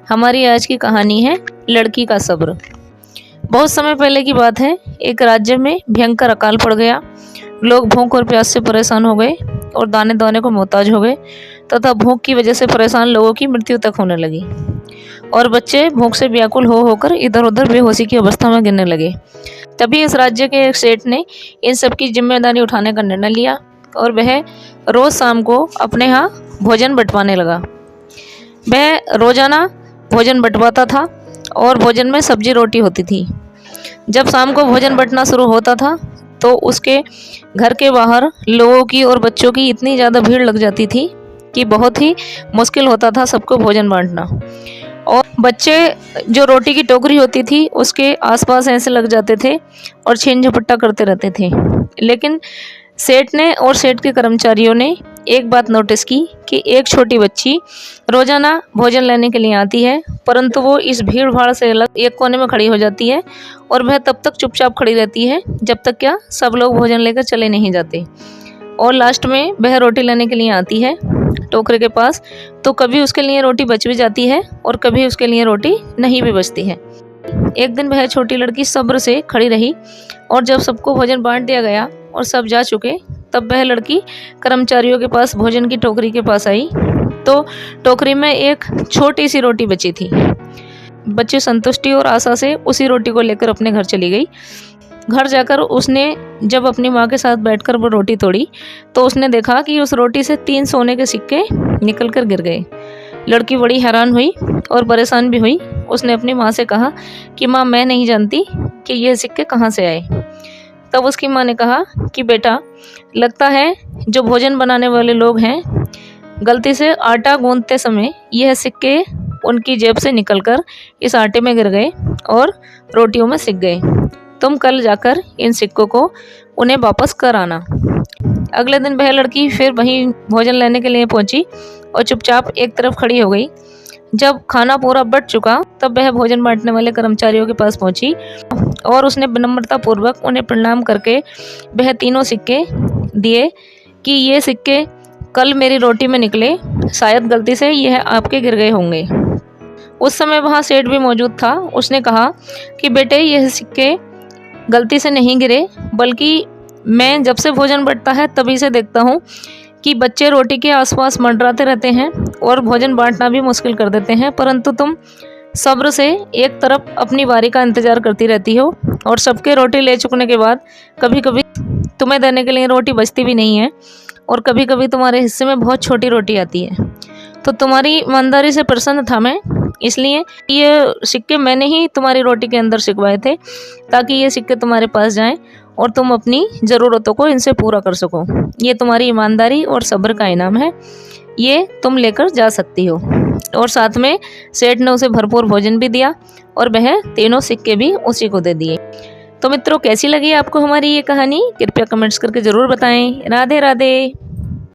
हमारी आज की कहानी है लड़की का सब्र। बहुत समय पहले की बात है। एक राज्य में भयंकर अकाल पड़ गया। लोग भूख और प्यास से परेशान हो गए और दाने दाने को मोहताज हो गए तथा भूख की वजह से परेशान लोगों की मृत्यु तक होने लगी और बच्चे भूख से व्याकुल हो होकर इधर उधर बेहोशी की अवस्था में गिरने लगे। तभी इस राज्य के एक सेठ ने इन सब की जिम्मेदारी उठाने का निर्णय लिया और वह रोज शाम को अपने यहाँ भोजन बंटवाने लगा। वह रोजाना भोजन बंटवाता था और भोजन में सब्जी रोटी होती थी। जब शाम को भोजन बंटना शुरू होता था तो उसके घर के बाहर लोगों की और बच्चों की इतनी ज़्यादा भीड़ लग जाती थी कि बहुत ही मुश्किल होता था सबको भोजन बांटना। और बच्चे जो रोटी की टोकरी होती थी उसके आसपास ऐसे लग जाते थे और छीन झपट्टा करते रहते थे। लेकिन सेठ ने और सेठ के कर्मचारियों ने एक बात नोटिस की कि एक छोटी बच्ची रोजाना भोजन लेने के लिए आती है, परंतु वो इस भीड़ भाड़ से अलग एक कोने में खड़ी हो जाती है और वह तब तक चुपचाप खड़ी रहती है जब तक क्या सब लोग भोजन लेकर चले नहीं जाते। और लास्ट में वह रोटी लेने के लिए आती है टोकरे के पास, तो कभी उसके लिए रोटी बच भी जाती है और कभी उसके लिए रोटी नहीं भी बचती है। एक दिन वह छोटी लड़की सब्र से खड़ी रही और जब सबको भोजन बांट दिया गया और सब जा चुके तब वह लड़की कर्मचारियों के पास भोजन की टोकरी के पास आई तो टोकरी में एक छोटी सी रोटी बची थी। बच्ची संतुष्टि और आशा से उसी रोटी को लेकर अपने घर चली गई। घर जाकर उसने जब अपनी माँ के साथ बैठकर वो रोटी तोड़ी तो उसने देखा कि उस रोटी से 3 सोने के सिक्के निकल कर गिर गए। लड़की बड़ी हैरान हुई और परेशान भी हुई। उसने अपनी माँ से कहा कि माँ, मैं नहीं जानती कि ये सिक्के कहाँ से आए। तब उसकी माँ ने कहा कि बेटा, लगता है जो भोजन बनाने वाले लोग हैं गलती से आटा गूंथते समय यह सिक्के उनकी जेब से निकलकर इस आटे में गिर गए और रोटियों में सिक गए। तुम कल जाकर इन सिक्कों को उन्हें वापस कर आना। अगले दिन वह लड़की फिर वहीं भोजन लेने के लिए पहुंची और चुपचाप एक तरफ खड़ी हो गई। जब खाना पूरा बट चुका तब वह भोजन बांटने वाले कर्मचारियों के पास पहुंची और उसने विनम्रता पूर्वक उन्हें प्रणाम करके वह 3 सिक्के दिए कि ये सिक्के कल मेरी रोटी में निकले, शायद गलती से यह आपके गिर गए होंगे। उस समय वहाँ सेठ भी मौजूद था। उसने कहा कि बेटे, यह सिक्के गलती से नहीं गिरे, बल्कि मैं जब से भोजन बंटता है तभी से देखता हूँ कि बच्चे रोटी के आसपास मंडराते रहते हैं और भोजन बांटना भी मुश्किल कर देते हैं, परंतु तुम सब्र से एक तरफ अपनी बारी का इंतजार करती रहती हो और सबके रोटी ले चुकने के बाद कभी कभी तुम्हें देने के लिए रोटी बचती भी नहीं है और कभी कभी तुम्हारे हिस्से में बहुत छोटी रोटी आती है। तो तुम्हारी ईमानदारी से प्रसन्न था मैं, इसलिए ये सिक्के मैंने ही तुम्हारी रोटी के अंदर सिकवाए थे ताकि ये सिक्के तुम्हारे पास जाएं और तुम अपनी ज़रूरतों को इनसे पूरा कर सको। ये तुम्हारी ईमानदारी और सब्र का इनाम है, ये तुम लेकर जा सकती हो। और साथ में सेठ ने उसे भरपूर भोजन भी दिया और वह 3 सिक्के भी उसी को दे दिए। तो मित्रों, कैसी लगी आपको हमारी ये कहानी? कृपया कमेंट्स करके ज़रूर बताएं। राधे राधे।